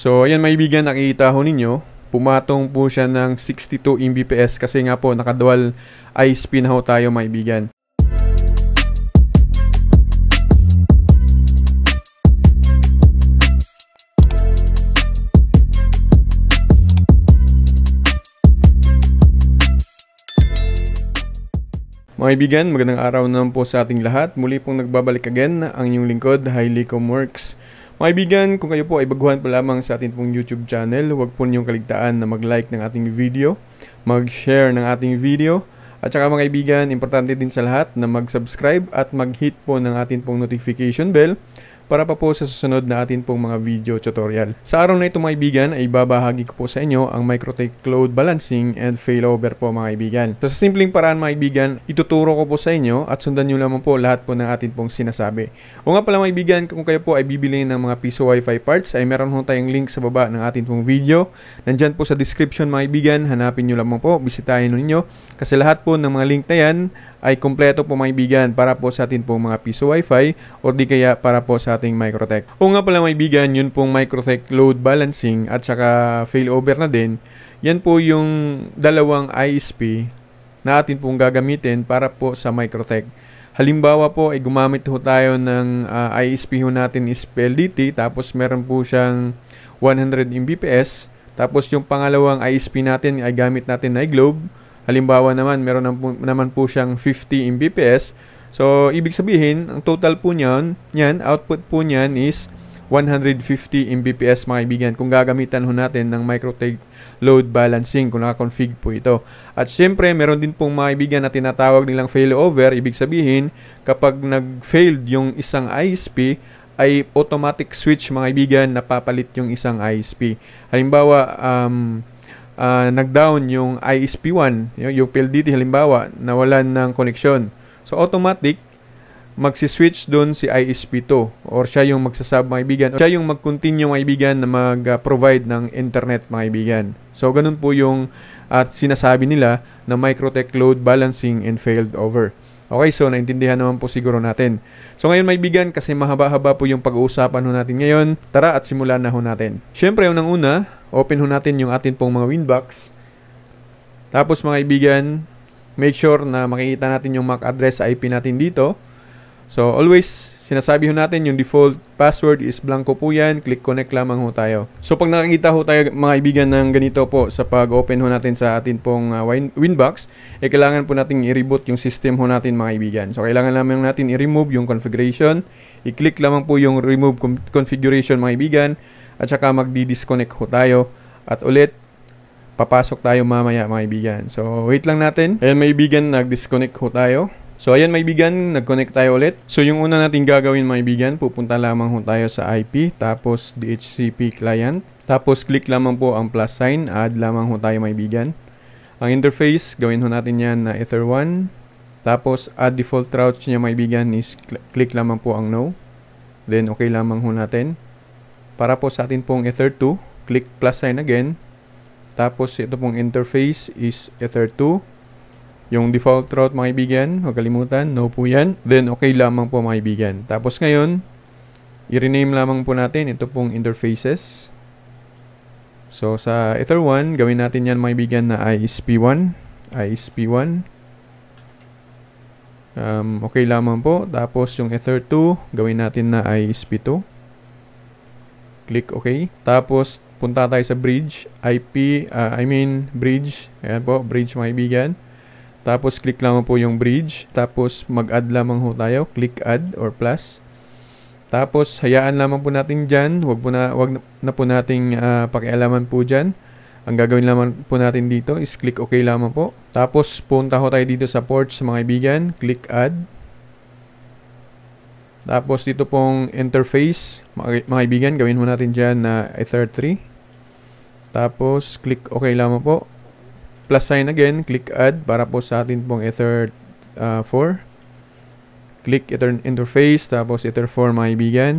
So ayan maibigan, nakikita ho ninyo, pumatong po siya ng 62 Mbps kasi nga po nakadual ISP na ho tayo maibigan. Mga kaibigan, magandang araw naman po sa ating lahat. Muli pong nagbabalik again ang inyong lingkod, Highlycom Works. Mga kaibigan, kung kayo po ay baguhan pa lamang sa ating pong YouTube channel, huwag po niyong kaligtaan na mag-like ng ating video, mag-share ng ating video, at saka mga kaibigan, importante din sa lahat na mag-subscribe at mag-hit po ng ating pong notification bell para pa po sa susunod na atin pong mga video tutorial. Sa araw na ito mga kaibigan ay babahagi ko po sa inyo ang MikroTik Load Balancing and Failover po mga kaibigan. So sa simpleng paraan mga kaibigan, ituturo ko po sa inyo at sundan nyo lamang po lahat po ng atin pong sinasabi. O nga pala mga kaibigan, kung kayo po ay bibili ng mga piso Wi-Fi parts ay meron po tayong link sa baba ng atin pong video. Nandyan po sa description mga kaibigan, hanapin nyo lamang po, bisitahin ninyo. Kasi lahat po ng mga link na yan ay kumpleto po mga kaibigan para po sa atin pong mga piso Wi-Fi o di kaya para po sa ating MikroTik. O nga pala mga kaibigan, yun pong MikroTik Load Balancing at saka Failover na din. Yan po yung dalawang ISP na atin pong gagamitin para po sa MikroTik. Halimbawa po ay gumamit ho tayo ng ISP ho natin is PLDT, tapos meron po siyang 100 Mbps, tapos yung pangalawang ISP natin ay gamit natin na iGlobe. Halimbawa naman, meron naman po siyang 50 Mbps. So, ibig sabihin, ang total po niyan, output po niyan is 150 Mbps mga kaibigan kung gagamitan ho natin ng MikroTik Load Balancing kung naka-config po ito. At syempre, meron din pong mga kaibigan na tinatawag nilang failover. Ibig sabihin, kapag nag-failed yung isang ISP, ay automatic switch mga kaibigan na papalit yung isang ISP. Halimbawa, nag-down yung ISP1, yung PLDT halimbawa, nawalan ng connection. So, automatic, magsiswitch doon si ISP2 or siya yung magsasub mga kaibigan. Siya yung mag-continue mga kaibigan na mag-provide ng internet mga kaibigan. So, ganun po yung sinasabi nila na MikroTik Load Balancing and Failover. Okay, so naintindihan naman po siguro natin. So ngayon may bigan, kasi mahaba-haba po yung pag-uusapan ho natin ngayon. Tara at simulan na ho natin. Syempre, unang-una, open ho natin yung atin pong mga Winbox. Tapos mga kaibigan, make sure na makikita natin yung MAC address IP natin dito. So always, sinasabi ho natin yung default password is blanco po yan. Click connect lamang ho tayo. So pag nakakita ho tayo mga kaibigan ng ganito po sa pag-open ho natin sa atin pong Winbox, kailangan po natin i-reboot yung system ho natin mga kaibigan. So kailangan lamang natin i-remove yung configuration. I-click lamang po yung remove configuration mga kaibigan. At saka magdi-disconnect ho tayo. At ulit, papasok tayo mamaya mga kaibigan. So wait lang natin. Ayan mga kaibigan, nag-disconnect ho tayo. So ayan mga kaibigan, nag-connect tayo ulit. So yung una natin gagawin mga kaibigan, pupunta lamang ho tayo sa IP, tapos DHCP client. Tapos click lamang po ang plus sign, add lamang ho tayo mga kaibigan. Ang interface, gawin ho natin yan na Ether1. Tapos add default routes niya mga kaibigan is click lamang po ang no. Then okay lamang ho natin. Para po sa atin pong Ether2, click plus sign again. Tapos ito pong interface is Ether2. Yung default route mga kaibigan, huwag kalimutan, no po yan. Then okay lamang po mga kaibigan. Tapos ngayon, i-rename lamang po natin ito pong interfaces. So sa Ether1, gawin natin yan mga kaibigan na ISP1. ISP1. Okay lamang po. Tapos yung Ether2, gawin natin na ISP2. Click OK. Tapos punta tayo sa bridge. Bridge. Ayan po, bridge mga kaibigan. Tapos click lamang po yung bridge. Tapos mag-add lamang ho tayo. Click add or plus. Tapos hayaan lamang po natin dyan. Wag na po nating pakialaman po dyan. Ang gagawin lamang po natin dito is click OK lamang po. Tapos punta ho tayo dito sa ports mga kaibigan. Click add. Tapos dito pong interface mga kaibigan, gawin mo natin dyan na Ether3. Tapos click OK lamang po. Plus sign again, click add para po sa atin pong Ether4. Click Ether interface, tapos Ether4 mga kaibigan.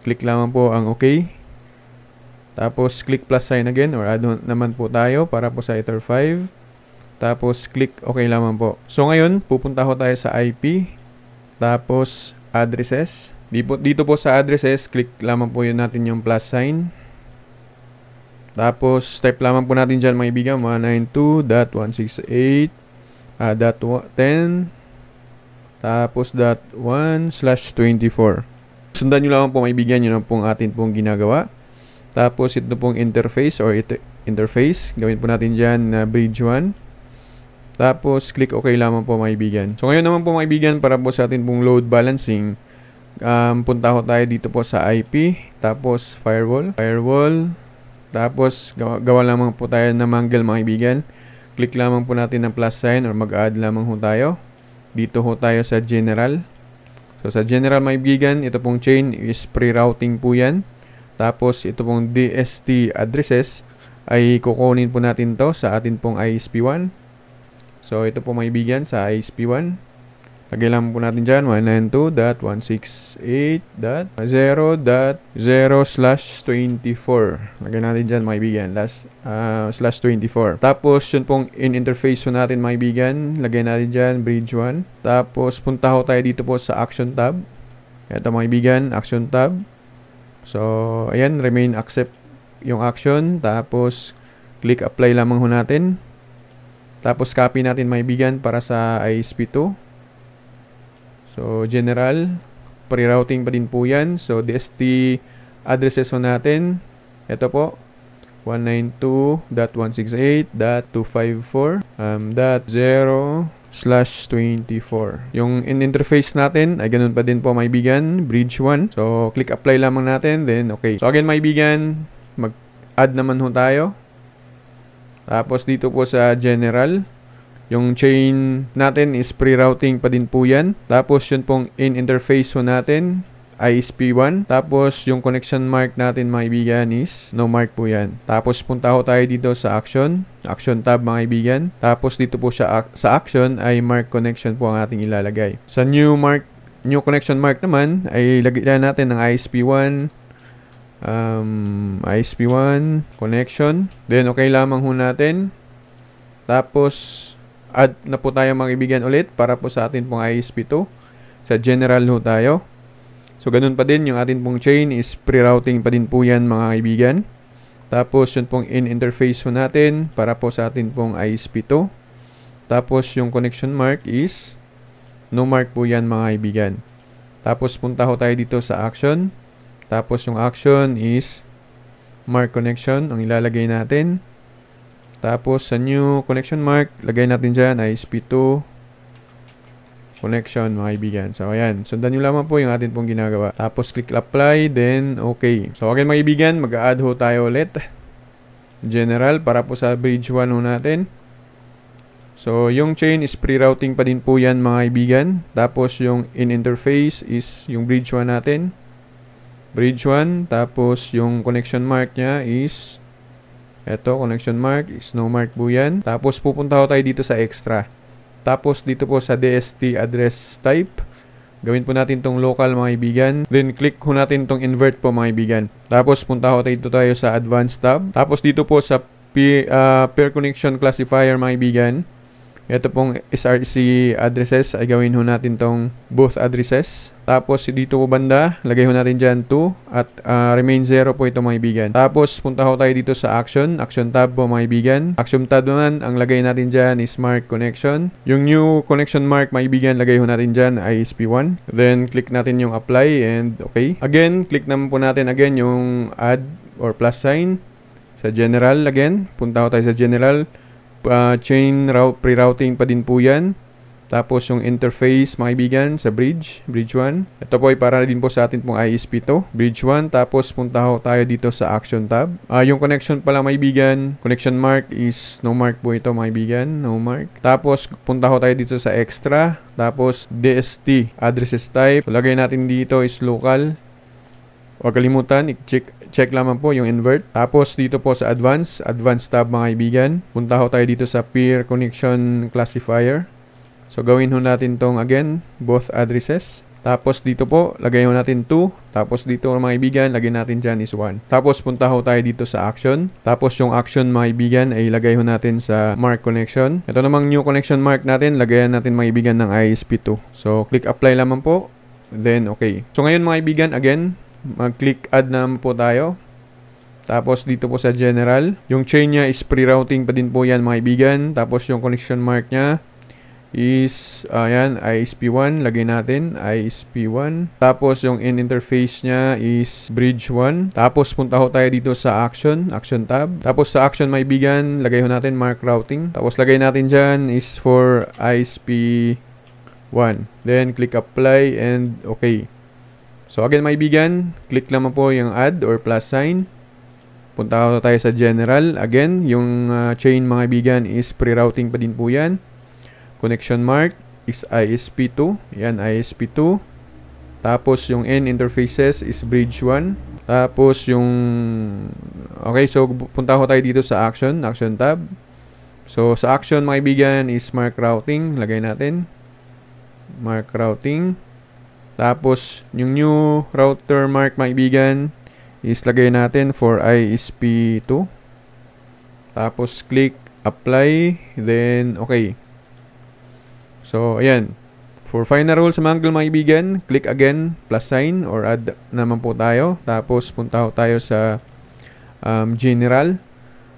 Click lamang po ang OK. Tapos click plus sign again or add naman po tayo para po sa Ether5. Tapos click OK lamang po. So ngayon, pupunta ho tayo sa IP. Tapos addresses. Dito po sa addresses, click lamang po yun natin yung plus sign. Tapos, type lamang po natin dyan mga kaibigan, 192.168.10 tapos .1/24. Sundan nyo lang po mga kaibigan, yun ang pong atin pong ginagawa. Tapos, ito pong interface or interface, gawin po natin dyan na bridge 1. Tapos, click OK lamang po mga kaibigan. So, ngayon naman po mga kaibigan, para po sa atin pong load balancing, punta ko tayo dito po sa IP, tapos firewall, tapos gawa lamang po tayo ng mangle mga kaibigan. Click lamang po natin ng plus sign or mag-add lamang ho tayo. Dito ho tayo sa general. So sa general mga kaibigan, ito pong chain is pre-routing po yan. Tapos ito pong DST addresses ay kukunin po natin to sa atin pong ISP1. So ito po mga kaibigan sa ISP1. Lagay lang po natin dyan, 192.168.0.0/24. Lagay natin dyan, mga kaibigan, /24. Tapos, yun pong in-interface po natin, mga kaibigan. Lagay natin dyan, bridge 1. Tapos, punta ho tayo dito po sa action tab. Ito, mga kaibigan, action tab. So, ayan, remain accept yung action. Tapos, click apply lamang ho natin. Tapos, copy natin, mga kaibigan, para sa ISP2. So, general, pre-routing pa din po yan. So, DST addresses ho natin. Ito po, 192.168.254.0/24. Yung in-interface natin ay ganun pa din po, mga kaibigan, bridge 1. So, click apply lamang natin, then okay. So, again, mga kaibigan, mag-add naman ho tayo. Tapos, dito po sa general, yung chain natin is pre-routing pa din po yan. Tapos yun pong in-interface ho natin, ISP1. Tapos yung connection mark natin, mga kaibigan, is no mark po yan. Tapos punta ho tayo dito sa action tab, mga kaibigan. Tapos dito po siya sa action ay mark connection po ang ating ilalagay. Sa new connection mark naman ay lagyan natin ng ISP1 connection. Then okay lamang ho natin. Tapos add na po tayo, mga kaibigan, ulit para po sa atin pong ISP2. Sa general ho tayo. So, ganun pa din. Yung atin pong chain is pre-routing pa din po yan, mga kaibigan. Tapos, yun pong in-interface ho natin para po sa atin pong ISP2. Tapos, yung connection mark is no mark po yan, mga kaibigan. Tapos, punta ho tayo dito sa action. Tapos, yung action is mark connection ang ilalagay natin. Tapos, sa new connection mark, lagay natin dyan ISP2 connection, mga kaibigan. So, ayan. Sundan nyo lamang po yung atin pong ginagawa. Tapos, click apply, then okay. So, again, mga kaibigan, mag-add ho tayo ulit. General, para po sa bridge 1 ho natin. So, yung chain is pre-routing pa din po yan, mga kaibigan. Tapos, yung in-interface is yung bridge 1 natin. Bridge 1. Tapos, yung connection mark nya is ito, connection mark is no mark po yan. Tapos pupunta ko tayo dito sa extra. Tapos dito po sa DST address type, gawin po natin tong local, mga kaibigan. Then click po natin tong invert po, mga kaibigan. Tapos punta ko tayo sa advanced tab. Tapos dito po sa peer connection classifier, mga kaibigan, ito pong SRC addresses ay gawin ho natin tong both addresses. Tapos dito po banda, lagay ho natin dyan 2 at remain 0 po ito, mga kaibigan. Tapos punta ho tayo dito sa action tab po, mga kaibigan. Action tab naman, ang lagay natin dyan is mark connection. Yung new connection mark, mga kaibigan, lagay ho natin dyan ISP1. Then click natin yung apply and okay. Again, click naman po natin again yung add or plus sign. Sa general again, punta ho tayo sa general. Chain pre-routing pa din po yan. Tapos yung interface, mga kaibigan, sa bridge 1. Ito po ay para din po sa atin pong ISP2. Bridge 1. Tapos punta ho tayo dito sa action tab. Yung connection pala, mga kaibigan, connection mark is no mark po ito, mga kaibigan. No mark. Tapos punta ho tayo dito sa extra. Tapos DST addresses type. So, lagay natin dito is local. Huwag kalimutan, check lamang po yung invert. Tapos dito po sa advanced tab, mga kaibigan. Punta ho tayo dito sa peer connection classifier. So gawin ho natin tong again, both addresses. Tapos dito po, lagay ho natin 2. Tapos dito, mga kaibigan, lagay natin dyan is 1. Tapos punta ho tayo dito sa action. Tapos yung action, mga kaibigan, ay lagay ho natin sa mark connection. Ito namang new connection mark natin, lagayan natin, mga kaibigan, ng ISP2. So click apply lamang po. Then okay. So ngayon, mga kaibigan, again, mag-click add naman po tayo. Tapos dito po sa general, yung chain niya is pre-routing pa din po yan mga kaibigan. Tapos yung connection mark niya is ayan, ISP1, lagay natin ISP1. Tapos yung end interface niya is bridge 1. Tapos punta ho tayo dito sa action tab. Tapos sa action mga kaibigan, lagay ho natin mark routing. Tapos lagay natin dyan is for ISP1. Then click apply and okay. So again mga kaibigan, click naman po yung add or plus sign. Punta ko tayo sa general. Again, yung chain mga kaibigan is pre-routing pa din po yan. Connection mark is ISP2. Yan, ISP2. Tapos yung end interfaces is bridge 1. Tapos yung... Okay, so punta ko tayo dito sa action tab. So sa action mga kaibigan is mark routing. Lagay natin. Mark routing. Tapos yung new router mark mga kaibigan is lagay natin for ISP2. Tapos click apply, then okay. So ayan, for final rule sa Mangle mga kaibigan, click again plus sign or add naman po tayo. Tapos punta tayo sa general.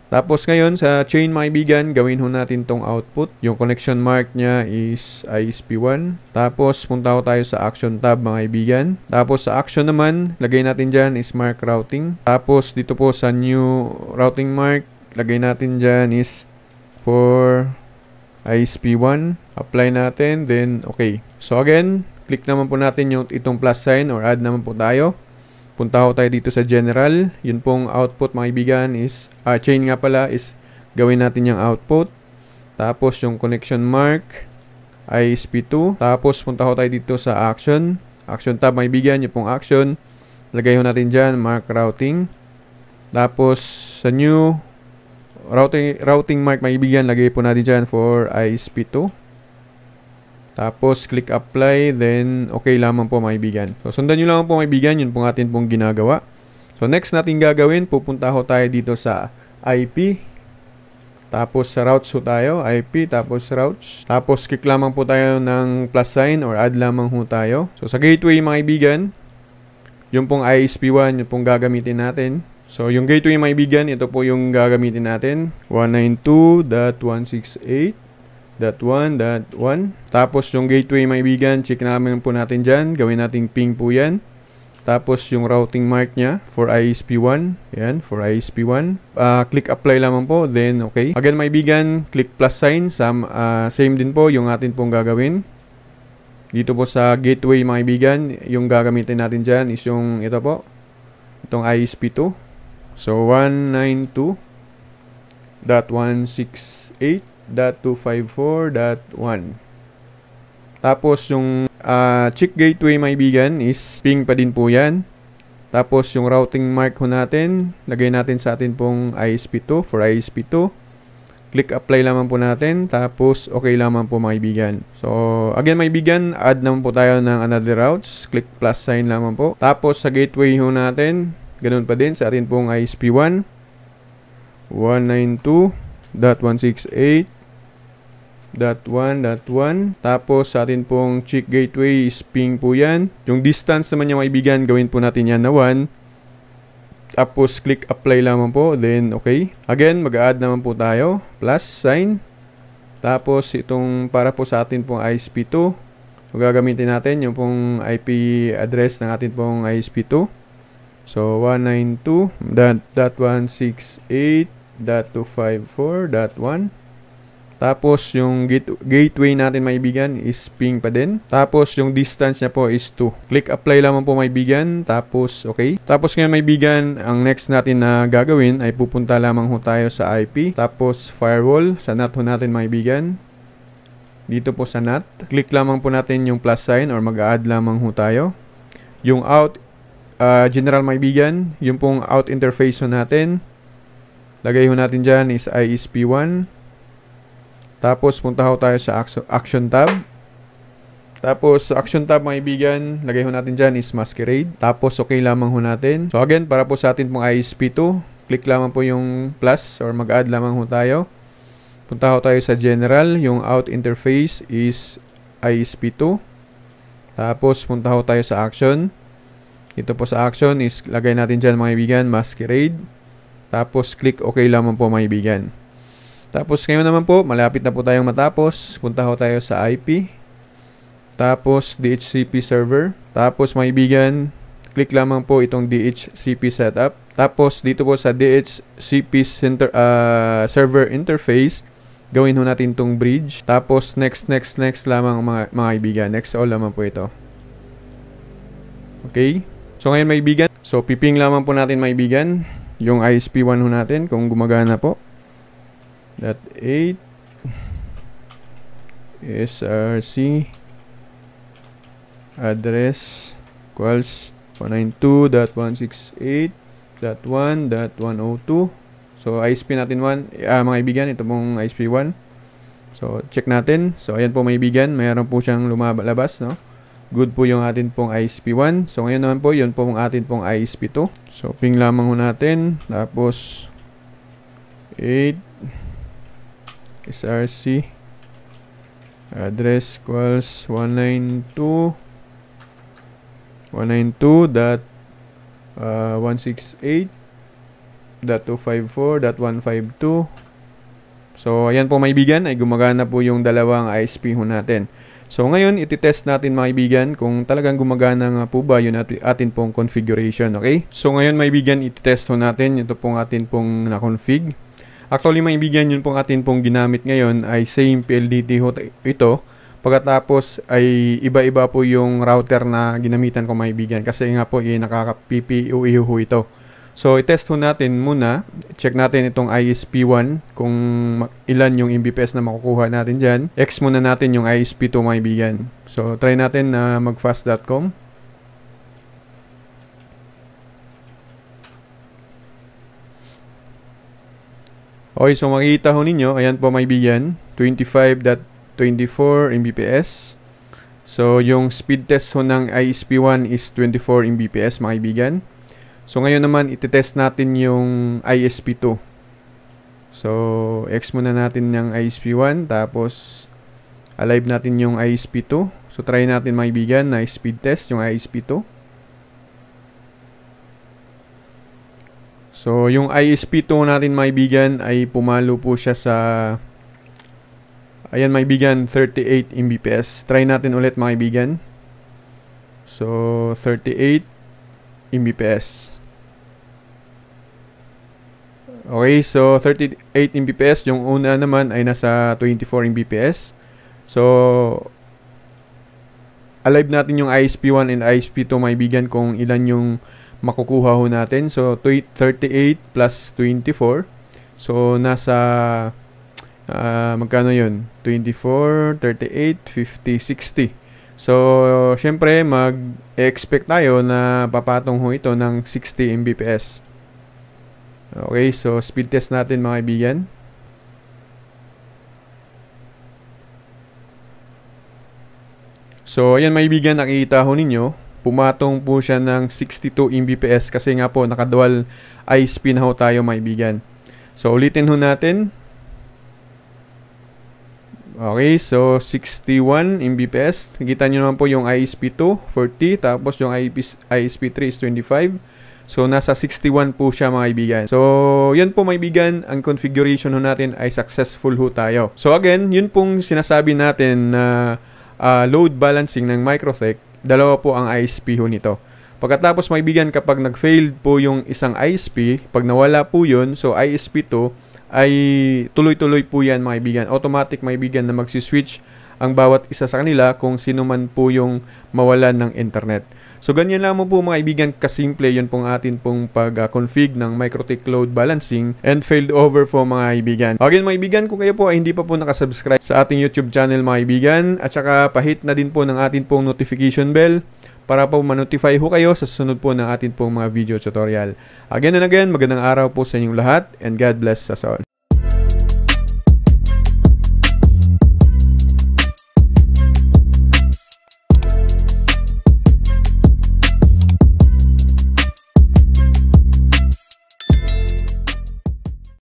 Tapos ngayon sa chain mga kaibigan, gawin ho natin tong output. Yung connection mark niya is ISP1. Tapos punta tayo sa action tab mga kaibigan. Tapos sa action naman, lagay natin dyan is mark routing. Tapos dito po sa new routing mark, lagay natin dyan is for ISP1. Apply natin, then okay. So again, click naman po natin yung itong plus sign or add naman po tayo. Punta ko tayo dito sa general. Yun pong output mga kaibigan is, chain nga pala is gawin natin yung output. Tapos yung connection mark, ISP2. Tapos punta ko tayo dito sa action. Action tab mga kaibigan, yung pong action. Lagay ho natin dyan, mark routing. Tapos sa new routing mark mga kaibigan, lagay po natin dyan for ISP2. Tapos, click apply, then okay lamang po mga kaibigan. So, sundan nyo lang po mga kaibigan, yun pong atin pong ginagawa. So, next natin gagawin, pupunta ho tayo dito sa IP. Tapos, sa routes ho tayo, IP, tapos routes. Tapos, click lamang po tayo ng plus sign or add lamang ho tayo. So, sa gateway mga kaibigan, yung pong ISP1, yung pong gagamitin natin. So, yung gateway mga kaibigan, ito po yung gagamitin natin. 192.168.1.1. Tapos yung gateway mga kaibigan, check namin po natin dyan. Gawin nating ping po yan. Tapos yung routing mark nya for ISP1. Yan, for ISP1. Click apply lamang po, then okay. Again mga kaibigan, click plus sign. Same din po yung atin pong gagawin. Dito po sa gateway mga kaibigan, yung gagamitin natin dyan is yung ito po. Itong ISP2. So 192.168.254.1. Tapos yung check gateway mga kaibigan is ping pa din po yan. Tapos yung routing mark ho natin, lagay natin sa atin pong ISP2 for ISP2. Click apply lamang po natin. Tapos okay lamang po mga kaibigan. So again mga kaibigan, add naman po tayo ng another routes. Click plus sign lamang po. Tapos sa gateway ho natin, ganun pa din sa atin pong ISP1. 192.168.1.1. Tapos sa atin pong check gateway is ping po yan. Yung distance naman yung kaibigan, gawin po natin yan na 1. Tapos click apply lamang po, then okay. Again, mag-add naman po tayo, plus sign. Tapos itong para po sa atin pong ISP2. So gagamitin natin yung pong IP address ng atin pong ISP2. So 192.168.254.1. Tapos yung gateway natin mga kaibigan is ping pa din. Tapos yung distance niya po is 2. Click apply lamang po mga kaibigan. Tapos okay. Tapos ngayon mga kaibigan, ang next natin na gagawin ay pupunta lamang ho tayo sa IP. Tapos firewall. Sa NAT ho natin mga kaibigan. Dito po sa NAT. Click lamang po natin yung plus sign or mag-add lamang ho tayo. Yung out general mga kaibigan, yung pong out interface ho natin. Lagay ho natin dyan is ISP1. Tapos punta ho tayo sa action tab. Tapos sa action tab mga kaibigan, lagay ho natin dyan is masquerade. Tapos okay lamang ho natin. So again, para po sa atin pong ISP2, click lamang po yung plus or mag-add lamang ho tayo. Punta ho tayo sa general. Yung out interface is ISP2. Tapos punta ho tayo sa action. Ito po sa action is lagay natin dyan mga kaibigan, masquerade. Tapos click OK lamang po mga kaibigan. Tapos ngayon naman po, malapit na po tayong matapos. Punta ho tayo sa IP. Tapos DHCP server. Tapos mga kaibigan, click lamang po itong DHCP setup. Tapos dito po sa DHCP server interface, gawin ho natin itong bridge. Tapos next lamang mga kaibigan. Next all lamang po ito. Okay. So ngayon mga kaibigan, so piping lamang po natin mga kaibigan yung ISP1 ho natin kung gumagana po. .8 src address equals 192.168.1.102. So ISP natin 1, mga kaibigan, ito pong ISP1. So check natin. So ayan po mga kaibigan, mayroon po siyang lumalabas, no? Good po yung atin pong ISP1. So ngayon naman po, yun po yung atin pong ISP2. So ping lamang ho natin. Tapos 8 src address equals 192.168.254.152. So ayan po mga kaibigan, ay gumagana po yung dalawang ISP ho natin. So ngayon, ititest natin mga kaibigan kung talagang gumagana nga po ba yun atin pong configuration, okay? So ngayon mga kaibigan, ititest ho natin, ito pong atin pong na-config. Actually mga kaibigan, yun pong atin pong ginamit ngayon ay same PLDT ho ito. Pagkatapos ay iba-iba po yung router na ginamitan ko mga kaibigan kasi nga po nakaka-PPUE ho ito. So i-test ho natin muna, check natin itong ISP1 kung ilan yung Mbps na makukuha natin dyan. X muna natin yung ISP2 mga kaibigan. So try natin na mag-fast.com. Okay, so makikita ho ninyo, ayan po mga kaibigan, 25.24 Mbps. So yung speed test ho ng ISP1 is 24 Mbps mga kaibigan. So ngayon naman, ititest natin yung ISP2. So X muna natin yung ISP1, tapos alive natin yung ISP2. So try natin mga kaibigan na speed test yung ISP2. So, yung ISP2 natin mga kaibigan ay pumalo po siya sa, ayan mga kaibigan, 38 Mbps. Try natin ulit mga kaibigan. So, 38 Mbps. Okay, so 38 Mbps. Yung una naman ay nasa 24 Mbps. So, alive natin yung ISP1 and ISP2 mga kaibigan kung ilan yung makukuha ho natin. So 38 plus 24. So nasa magkano yun? 24, 38, 50, 60. So syempre mag-expect tayo na papatong ho ito ng 60 Mbps. Okay, so speed test natin mga kaibigan. So ayan mga kaibigan, nakikita ho ninyo, pumatong po siya ng 62 Mbps kasi nga po nakadual ISP na ho tayo mga kaibigan. So ulitin ho natin. Okay, so 61 Mbps. Nakita nyo naman po yung ISP2 40, tapos yung ISP3 is 25. So nasa 61 po siya mga kaibigan. So yan po mga kaibigan, ang configuration ho natin ay successful ho tayo. So again, yun pong sinasabi natin na load balancing ng Microtech. Dalawa po ang ISP ho nito. Pagkatapos mga kaibigan, kapag nag-failed po yung isang ISP, pag nawala po yun, so ISP2 ay tuloy-tuloy po yan mga kaibigan. Automatic mga kaibigan na magsiswitch ang bawat isa sa kanila kung sino man po yung mawalan ng internet. So ganyan lang po mga kaibigan, kasimple yun pong atin pong pag-config ng Microtech load balancing and failed over po mga kaibigan. Again mga kaibigan, kung kayo po ay hindi pa po nakasubscribe sa ating YouTube channel mga kaibigan, at saka pahit na din po ng atin pong notification bell para po ma-notify ho kayo sa susunod po ng atin pong mga video tutorial. Again and again, magandang araw po sa inyong lahat and God bless us all.